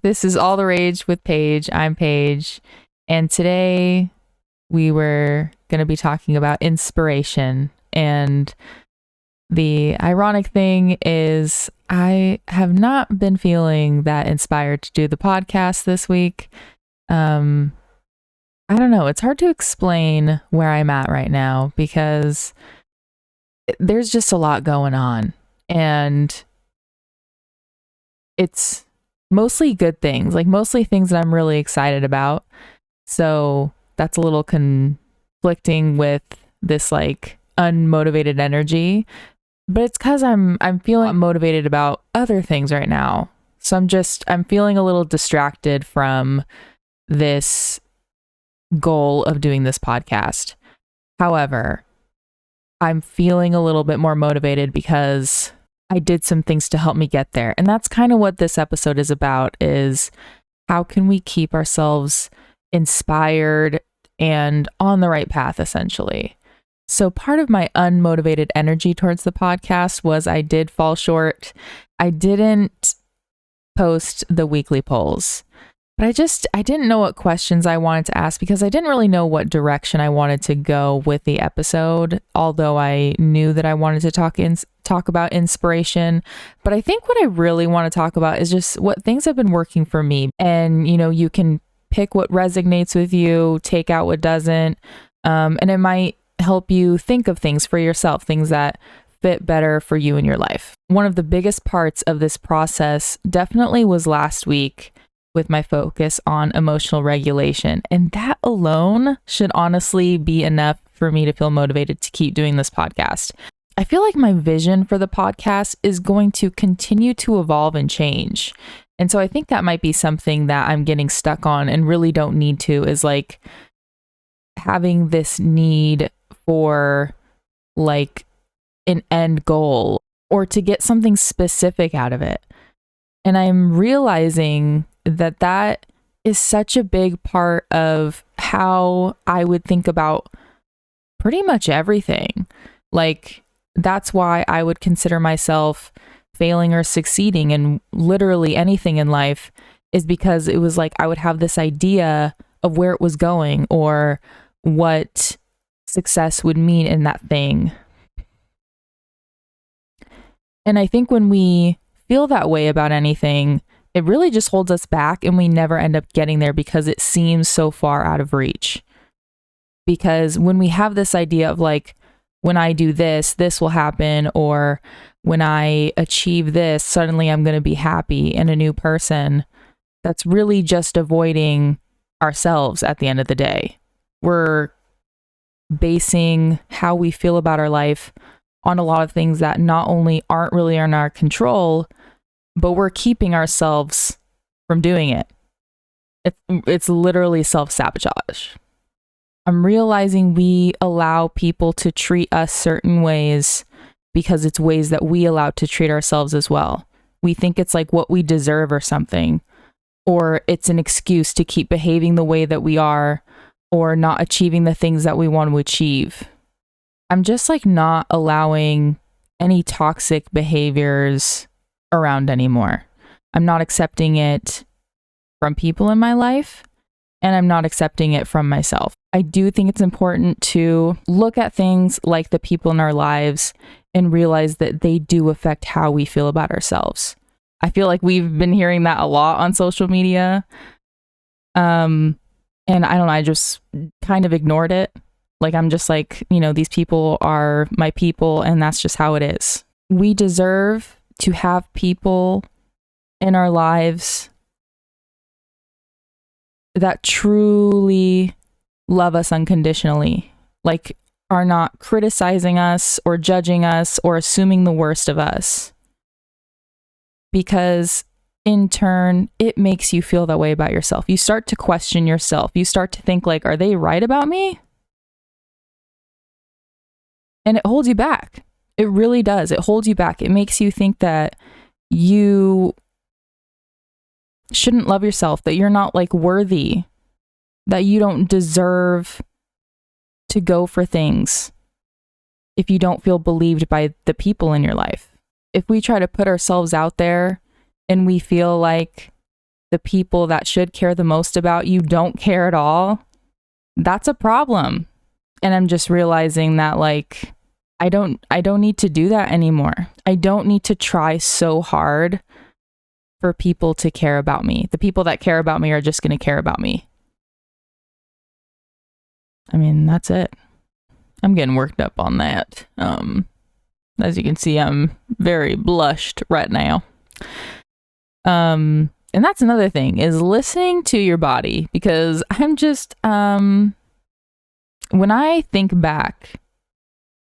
This is All the Rage with Paige. I'm Paige. And today we were going to be talking about inspiration. And the ironic thing is, I have not been feeling that inspired to do the podcast this week. I don't know. It's hard to explain where I'm at right now because there's just a lot going on. And it's mostly good things, like mostly things that I'm really excited about. So that's a little conflicting with this like unmotivated energy, but it's because I'm feeling motivated about other things right now. So I'm feeling a little distracted from this goal of doing this podcast. However, I'm feeling a little bit more motivated because I did some things to help me get there. And that's kind of what this episode is about, is how can we keep ourselves inspired and on the right path, essentially. So part of my unmotivated energy towards the podcast was I did fall short. I didn't post the weekly polls, but I didn't know what questions I wanted to ask because I didn't really know what direction I wanted to go with the episode, although I knew that I wanted to talk about inspiration. But I think what I really want to talk about is just what things have been working for me. And, you can pick what resonates with you, take out what doesn't. And it might help you think of things for yourself, things that fit better for you in your life. One of the biggest parts of this process definitely was last week with my focus on emotional regulation. And that alone should honestly be enough for me to feel motivated to keep doing this podcast. I feel like my vision for the podcast is going to continue to evolve and change. And so I think that might be something that I'm getting stuck on and really don't need to, is like having this need for like an end goal or to get something specific out of it. And I'm realizing that is such a big part of how I would think about pretty much everything. Like, that's why I would consider myself failing or succeeding in literally anything in life, is because it was like I would have this idea of where it was going or what success would mean in that thing. And I think when we feel that way about anything, it really just holds us back and we never end up getting there because it seems so far out of reach. Because when we have this idea of like, when I do this, this will happen, or when I achieve this, suddenly I'm going to be happy and a new person, that's really just avoiding ourselves at the end of the day. We're basing how we feel about our life on a lot of things that not only aren't really in our control, but we're keeping ourselves from doing it. It's literally self-sabotage. I'm realizing we allow people to treat us certain ways because it's ways that we allow to treat ourselves as well. We think it's like what we deserve or something, or it's an excuse to keep behaving the way that we are or not achieving the things that we want to achieve. I'm just like not allowing any toxic behaviors around anymore. I'm not accepting it from people in my life, and I'm not accepting it from myself. I do think it's important to look at things like the people in our lives and realize that they do affect how we feel about ourselves. I feel like we've been hearing that a lot on social media. And I don't know, I just kind of ignored it. Like, I'm just like, these people are my people and that's just how it is. We deserve to have people in our lives that truly love us unconditionally, like are not criticizing us or judging us or assuming the worst of us. Because in turn, it makes you feel that way about yourself. You start to question yourself. You start to think like, are they right about me? And it holds you back. It really does. It holds you back. It makes you think that you shouldn't love yourself, that you're not like worthy, that you don't deserve to go for things if you don't feel believed by the people in your life. If we try to put ourselves out there and we feel like the people that should care the most about you don't care at all, that's a problem. And I'm just realizing that like I don't need to do that anymore. I don't need to try so hard for people to care about me. The people that care about me are just going to care about me. I mean, that's it. I'm getting worked up on that. As you can see, I'm very blushed right now. And that's another thing, is listening to your body, because I'm just, when I think back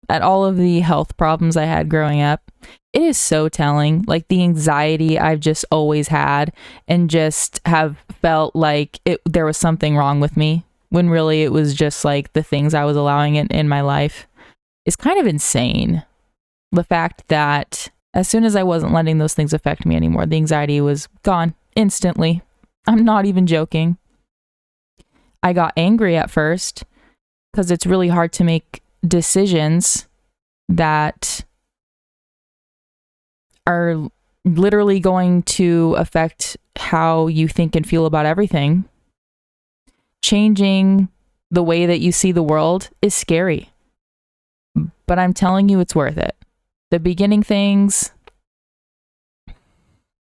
at all of the health problems I had growing up, it is so telling, like the anxiety I've just always had, and just have felt like there was something wrong with me, when really it was just like the things I was allowing in my life. Is kind of insane. The fact that as soon as I wasn't letting those things affect me anymore, the anxiety was gone instantly. I'm not even joking. I got angry at first because it's really hard to make decisions that are literally going to affect how you think and feel about everything. Changing the way that you see the world is scary, but I'm telling you, it's worth it. The beginning things,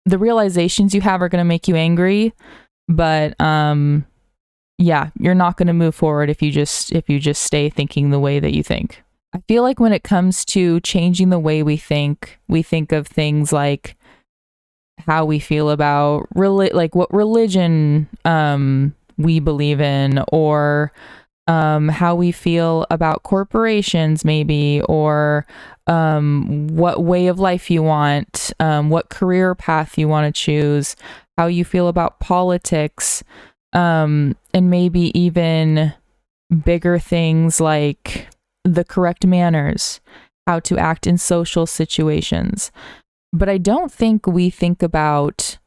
the realizations you have are going to make you angry, but yeah, you're not going to move forward if you just stay thinking the way that you think. I feel like when it comes to changing the way we think of things like how we feel about like what religion we believe in, or how we feel about corporations maybe, or what way of life you want, what career path you want to choose, how you feel about politics, and maybe even bigger things like the correct manners, how to act in social situations. But I don't think we think about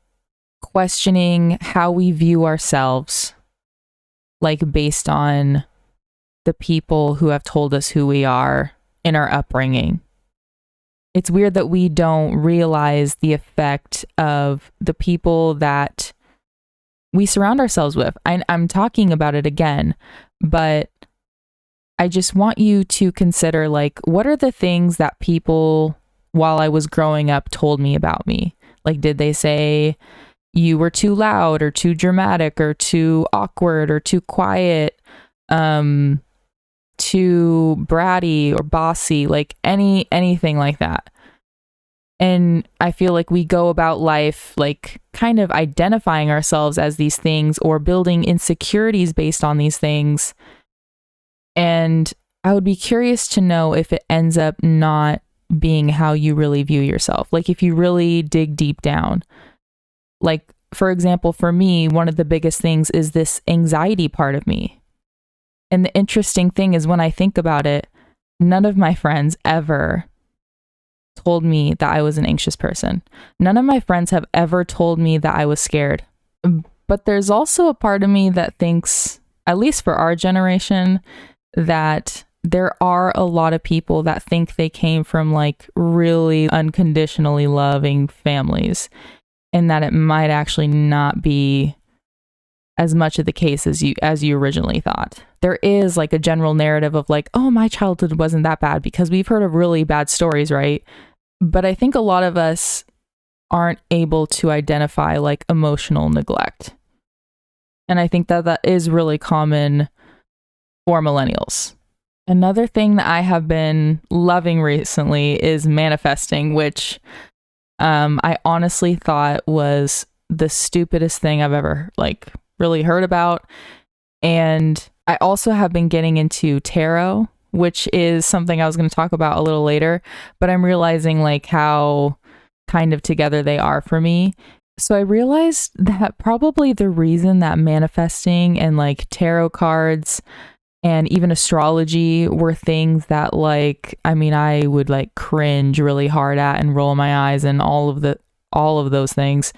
questioning how we view ourselves, like based on the people who have told us who we are in our upbringing. It's weird that we don't realize the effect of the people that we surround ourselves with. I'm talking about it again, but I just want you to consider, like, what are the things that people, while I was growing up, told me about me? Like, did they say you were too loud or too dramatic or too awkward or too quiet, too bratty or bossy, like anything like that? And I feel like we go about life like kind of identifying ourselves as these things, or building insecurities based on these things. And I would be curious to know if it ends up not being how you really view yourself. Like if you really dig deep down. Like, for example, for me, one of the biggest things is this anxiety part of me. And the interesting thing is, when I think about it, none of my friends ever told me that I was an anxious person. None of my friends have ever told me that I was scared. But there's also a part of me that thinks, at least for our generation, that there are a lot of people that think they came from like really unconditionally loving families, and that it might actually not be as much of the case as you originally thought. There is like a general narrative of like, oh, my childhood wasn't that bad, because we've heard of really bad stories, right? But I think a lot of us aren't able to identify like emotional neglect. And I think that is really common for millennials. Another thing that I have been loving recently is manifesting, which I honestly thought was the stupidest thing I've ever like really heard about. And I also have been getting into tarot, which is something I was going to talk about a little later, but I'm realizing like how kind of together they are for me. So I realized that probably the reason that manifesting and like tarot cards and even astrology were things that like, I mean, I would like cringe really hard at and roll my eyes and all of those things.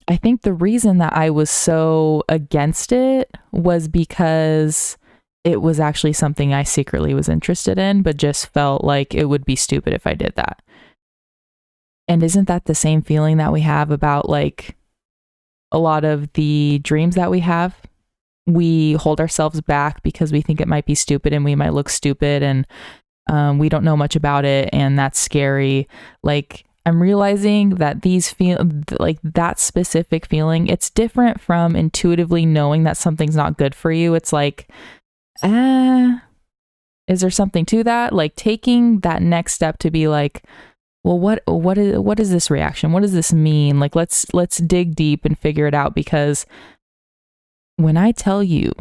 I think the reason that I was so against it was because it was actually something I secretly was interested in, but just felt like it would be stupid if I did that. And isn't that the same feeling that we have about like a lot of the dreams that we have? We hold ourselves back because we think it might be stupid and we might look stupid, and we don't know much about it, and that's scary. Like, I'm realizing that like that specific feeling, it's different from intuitively knowing that something's not good for you. It's like, is there something to that? Like taking that next step to be like, well, what is this reaction? What does this mean? Like, let's dig deep and figure it out, because when I tell you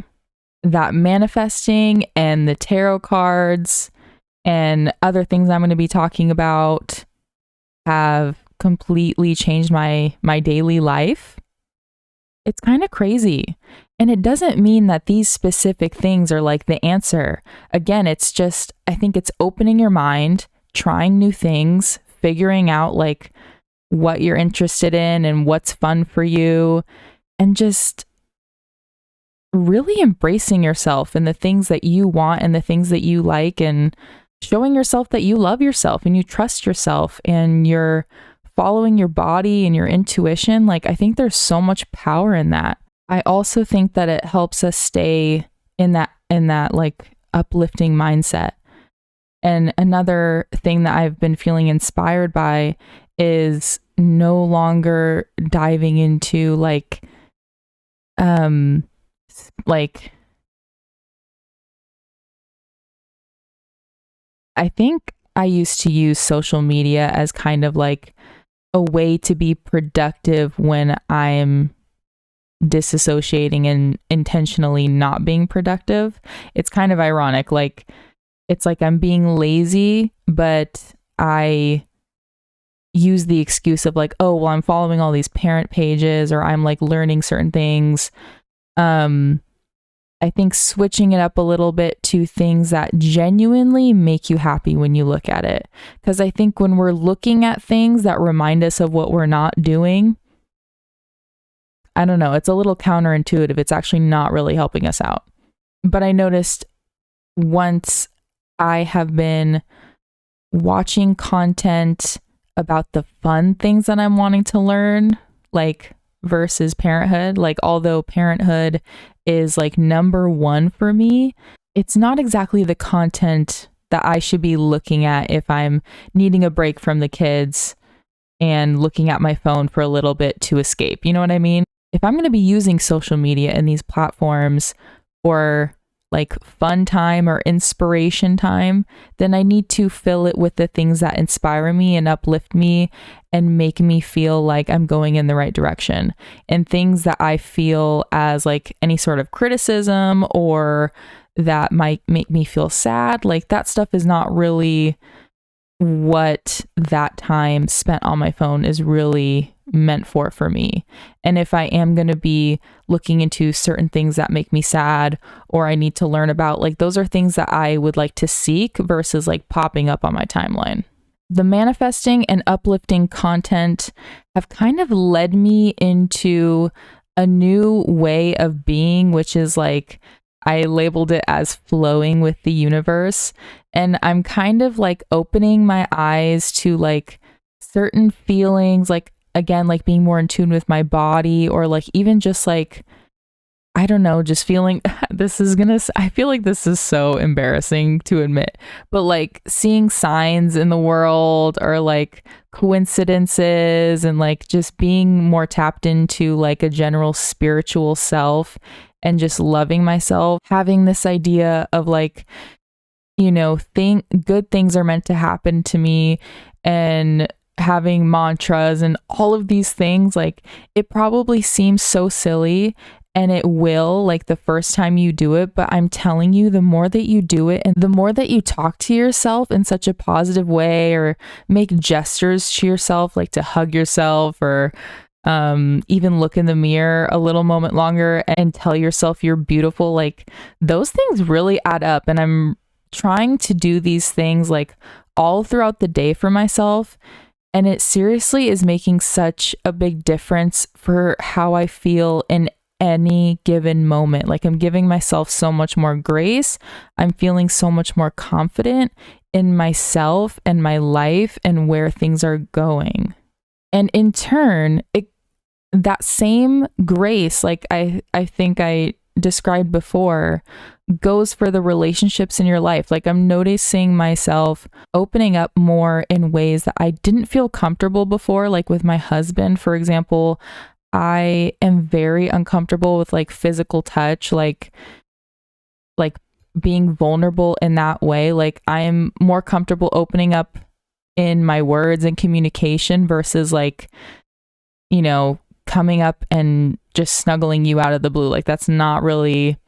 that manifesting and the tarot cards and other things I'm going to be talking about have completely changed my daily life, it's kind of crazy. And it doesn't mean that these specific things are like the answer. Again, it's just, I think it's opening your mind, trying new things, figuring out like what you're interested in and what's fun for you, and just really embracing yourself and the things that you want and the things that you like, and showing yourself that you love yourself and you trust yourself and you're following your body and your intuition. Like, I think there's so much power in that. I also think that it helps us stay in that like uplifting mindset. And another thing that I've been feeling inspired by is no longer diving into like I think I used to use social media as kind of like a way to be productive when I'm disassociating and intentionally not being productive. It's kind of ironic. Like, it's like I'm being lazy, but I use the excuse of like, oh, well, I'm following all these parent pages, or I'm like learning certain things. I think switching it up a little bit to things that genuinely make you happy when you look at it. Because I think when we're looking at things that remind us of what we're not doing, I don't know, it's a little counterintuitive. It's actually not really helping us out. But I noticed once I have been watching content about the fun things that I'm wanting to learn, like versus parenthood, like although parenthood is like number one for me, it's not exactly the content that I should be looking at if I'm needing a break from the kids and looking at my phone for a little bit to escape. You know what I mean? If I'm going to be using social media and these platforms for like fun time or inspiration time, then I need to fill it with the things that inspire me and uplift me and make me feel like I'm going in the right direction. And things that I feel as like any sort of criticism or that might make me feel sad, like that stuff is not really what that time spent on my phone is really meant for me. And if I am going to be looking into certain things that make me sad or I need to learn about, like those are things that I would like to seek versus like popping up on my timeline. The manifesting and uplifting content have kind of led me into a new way of being, which is like, I labeled it as flowing with the universe. And I'm kind of like opening my eyes to like certain feelings, like again, like being more in tune with my body, or like even just like, I don't know, just feeling I feel like this is so embarrassing to admit, but like seeing signs in the world or like coincidences and like just being more tapped into like a general spiritual self and just loving myself, having this idea of like, you know, good things are meant to happen to me, and having mantras and all of these things. Like, it probably seems so silly, and it will, like the first time you do it, but I'm telling you, the more that you do it and the more that you talk to yourself in such a positive way or make gestures to yourself, like to hug yourself or even look in the mirror a little moment longer and tell yourself you're beautiful, like those things really add up. And I'm trying to do these things like all throughout the day for myself, and it seriously is making such a big difference for how I feel in any given moment. Like, I'm giving myself so much more grace. I'm feeling so much more confident in myself and my life and where things are going. And in turn, that same grace, like I think I described before, goes for the relationships in your life. Like I'm noticing myself opening up more in ways that I didn't feel comfortable before. Like with my husband, for example, I am very uncomfortable with like physical touch, like being vulnerable in that way. Like I am more comfortable opening up in my words and communication versus like, you know, coming up and just snuggling you out of the blue. Like that's not really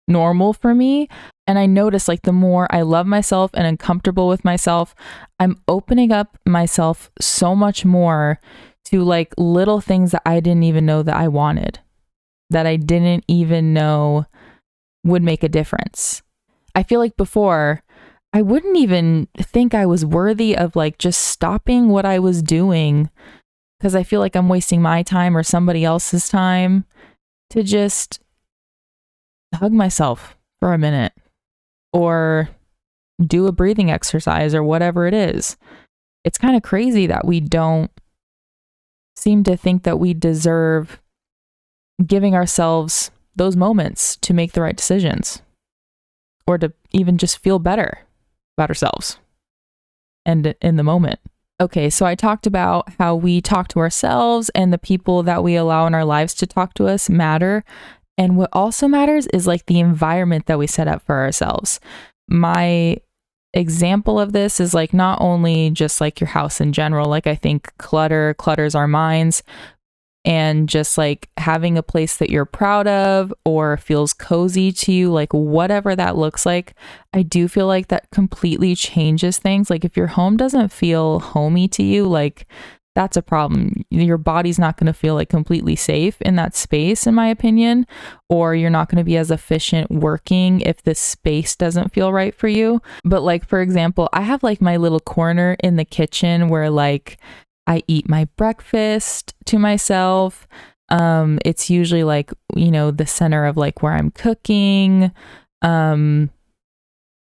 normal for me. And I notice like the more I love myself and am comfortable with myself, I'm opening up myself so much more to like little things that I didn't even know that I wanted, that I didn't even know would make a difference. I feel like before I wouldn't even think I was worthy of like just stopping what I was doing because I feel like I'm wasting my time or somebody else's time to just hug myself for a minute or do a breathing exercise or whatever it is. It's kind of crazy that we don't seem to think that we deserve giving ourselves those moments to make the right decisions or to even just feel better about ourselves and in the moment. Okay, so I talked about how we talk to ourselves and the people that we allow in our lives to talk to us matter. And what also matters is like the environment that we set up for ourselves. My example of this is like not only just like your house in general, like I think clutters our minds, and just like having a place that you're proud of or feels cozy to you, like whatever that looks like, I do feel like that completely changes things. Like if your home doesn't feel homey to you, like that's a problem. Your body's not going to feel like completely safe in that space, in my opinion, or you're not going to be as efficient working if the space doesn't feel right for you. But like, for example, I have like my little corner in the kitchen where like I eat my breakfast to myself. It's usually like, you know, the center of like where I'm cooking. Yeah,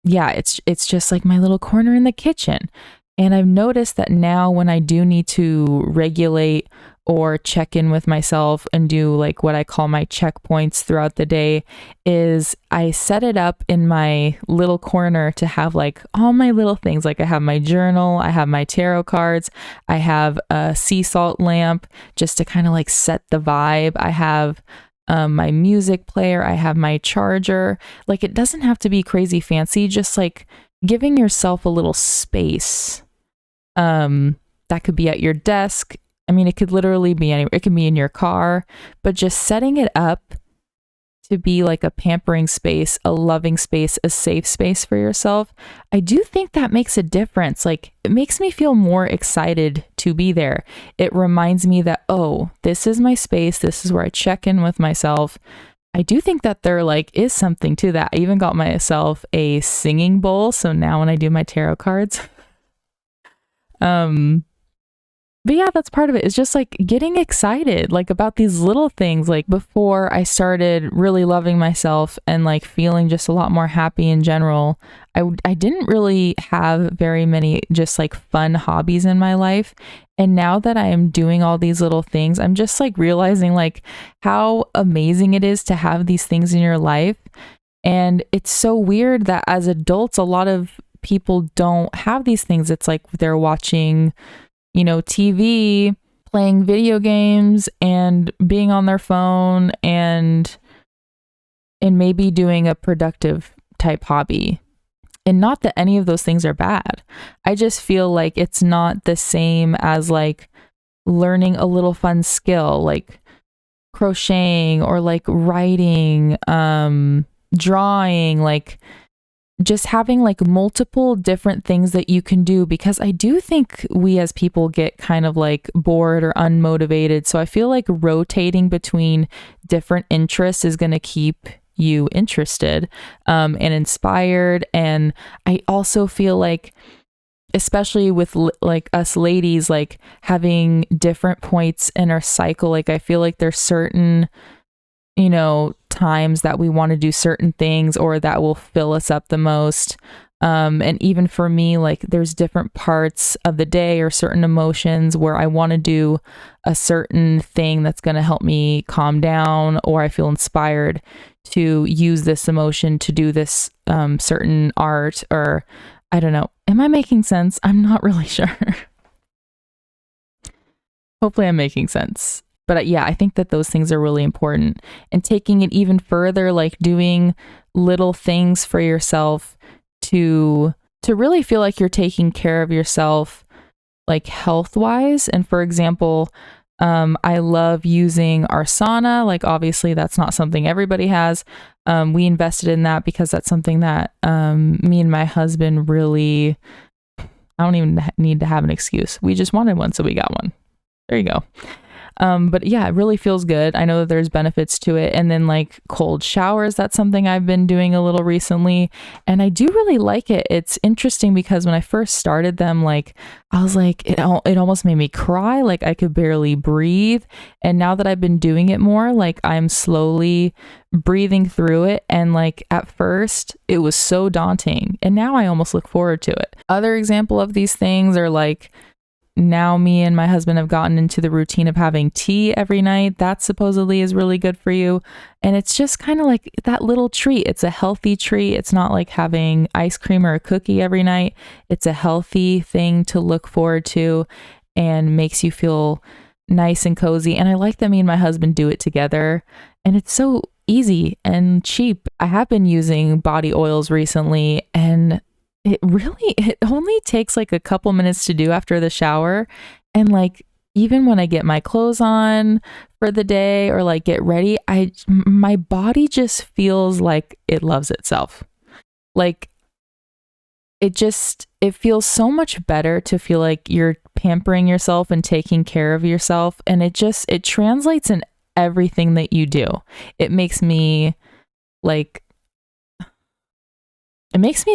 it's just like my little corner in the kitchen. And I've noticed that now when I do need to regulate or check in with myself and do like what I call my checkpoints throughout the day, is I set it up in my little corner to have like all my little things. Like I have my journal, I have my tarot cards, I have a sea salt lamp just to kind of like set the vibe. I have my music player, I have my charger. Like it doesn't have to be crazy fancy, just like giving yourself a little space. That could be at your desk. I mean, it could literally be anywhere. It could be in your car, but just setting it up to be like a pampering space, a loving space, a safe space for yourself. I do think that makes a difference. Like it makes me feel more excited to be there. It reminds me that, oh, this is my space. This is where I check in with myself. I do think that there like is something to that. I even got myself a singing bowl. So now when I do my tarot cards, but yeah, that's part of it. It's just like getting excited, like about these little things. Like before I started really loving myself and like feeling just a lot more happy in general, I didn't really have very many just like fun hobbies in my life. And now that I am doing all these little things, I'm just like realizing like how amazing it is to have these things in your life. And it's so weird that as adults, a lot of people don't have these things. It's like they're watching, you know, TV, playing video games and being on their phone and maybe doing a productive type hobby. And not that any of those things are bad. I just feel like it's not the same as like learning a little fun skill like crocheting or like writing, drawing, like just having like multiple different things that you can do, because I do think we as people get kind of like bored or unmotivated. So I feel like rotating between different interests is going to keep you interested and inspired. And I also feel like, especially with like us ladies, like having different points in our cycle, like I feel like there's certain, you know, times that we want to do certain things or that will fill us up the most. And even for me, like there's different parts of the day or certain emotions where I want to do a certain thing that's going to help me calm down, or I feel inspired to use this emotion to do this certain art, or I don't know. Am I making sense? I'm not really sure. Hopefully I'm making sense. But yeah, I think that those things are really important. And taking it even further, like doing little things for yourself to really feel like you're taking care of yourself, like health wise. And for example, I love using Asana. Like obviously that's not something everybody has. We invested in that because that's something that me and my husband really, I don't even need to have an excuse. We just wanted one, so we got one. There you go. But yeah, it really feels good. I know that there's benefits to it. And then like cold showers, that's something I've been doing a little recently. And I do really like it. It's interesting because when I first started them, like I was like, it almost made me cry. Like I could barely breathe. And now that I've been doing it more, like I'm slowly breathing through it. And like at first it was so daunting. And now I almost look forward to it. Other example of these things are like, now me and my husband have gotten into the routine of having tea every night. That supposedly is really good for you. And it's just kind of like that little treat. It's a healthy treat. It's not like having ice cream or a cookie every night. It's a healthy thing to look forward to and makes you feel nice and cozy. And I like that me and my husband do it together. And it's so easy and cheap. I have been using body oils recently, and it only takes like a couple minutes to do after the shower. And like, even when I get my clothes on for the day or like get ready, my body just feels like it loves itself. Like it feels so much better to feel like you're pampering yourself and taking care of yourself. And it translates in everything that you do. It makes me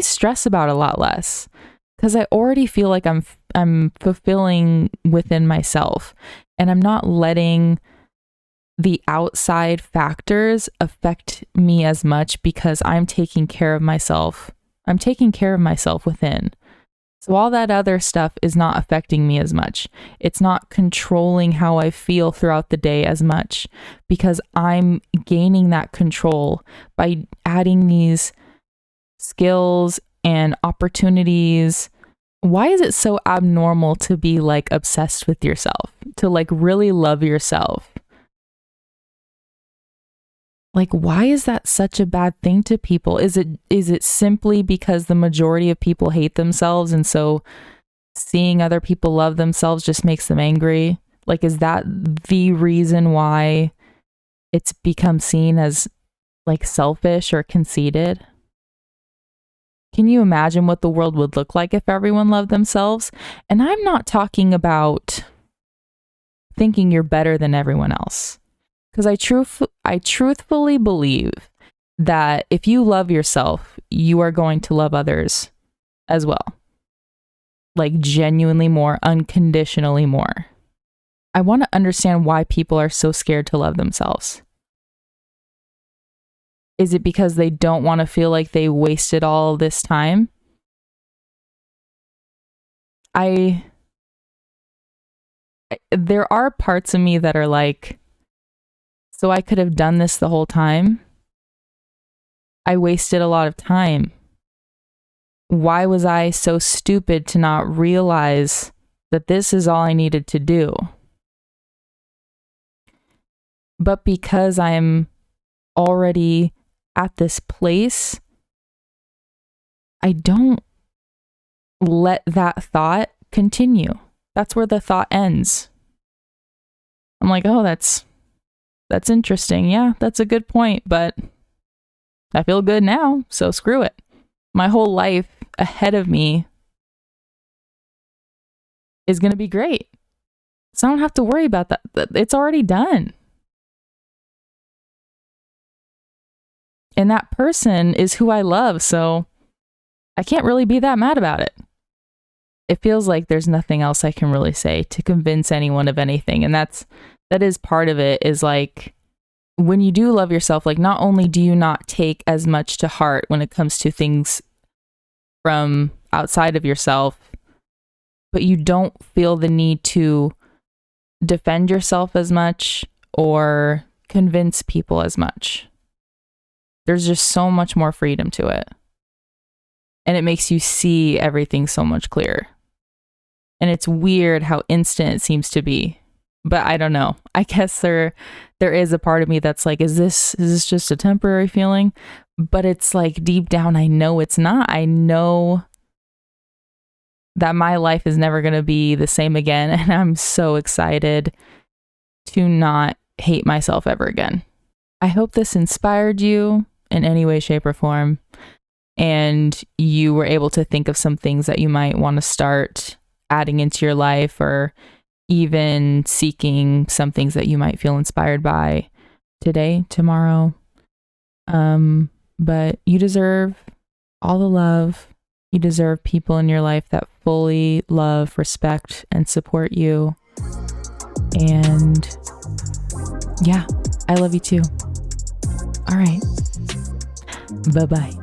stress about a lot less because I already feel like I'm fulfilling within myself, and I'm not letting the outside factors affect me as much because I'm taking care of myself. I'm taking care of myself within. So all that other stuff is not affecting me as much. It's not controlling how I feel throughout the day as much because I'm gaining that control by adding these skills and opportunities. Why is it so abnormal to be like obsessed with yourself, to like really love yourself? Like, why is that such a bad thing to people? Is it simply because the majority of people hate themselves, and so seeing other people love themselves just makes them angry? Like, is that the reason why it's become seen as like selfish or conceited? Can you imagine what the world would look like if everyone loved themselves? And I'm not talking about thinking you're better than everyone else. Because I truthfully believe that if you love yourself, you are going to love others as well. Like genuinely more, unconditionally more. I want to understand why people are so scared to love themselves. Is it because they don't want to feel like they wasted all this time? There are parts of me that are like, so I could have done this the whole time. I wasted a lot of time. Why was I so stupid to not realize that this is all I needed to do? But because I'm already at this place, I don't let that thought continue. That's where the thought ends. I'm like, oh, that's interesting. Yeah, that's a good point, but I feel good now, so screw it. My whole life ahead of me is going to be great. So I don't have to worry about that. It's already done. And that person is who I love, so I can't really be that mad about it. It feels like there's nothing else I can really say to convince anyone of anything. And that is part of it, is like, when you do love yourself, like not only do you not take as much to heart when it comes to things from outside of yourself, but you don't feel the need to defend yourself as much or convince people as much. There's just so much more freedom to it. And it makes you see everything so much clearer. And it's weird how instant it seems to be. But I don't know. I guess there is a part of me that's like, is this just a temporary feeling? But it's like deep down, I know it's not. I know that my life is never going to be the same again. And I'm so excited to not hate myself ever again. I hope this inspired you in any way, shape, or form. And you were able to think of some things that you might want to start adding into your life, or even seeking some things that you might feel inspired by today, tomorrow. But you deserve all the love. You deserve people in your life that fully love, respect, and support you. And yeah, I love you too. All right. Bye-bye.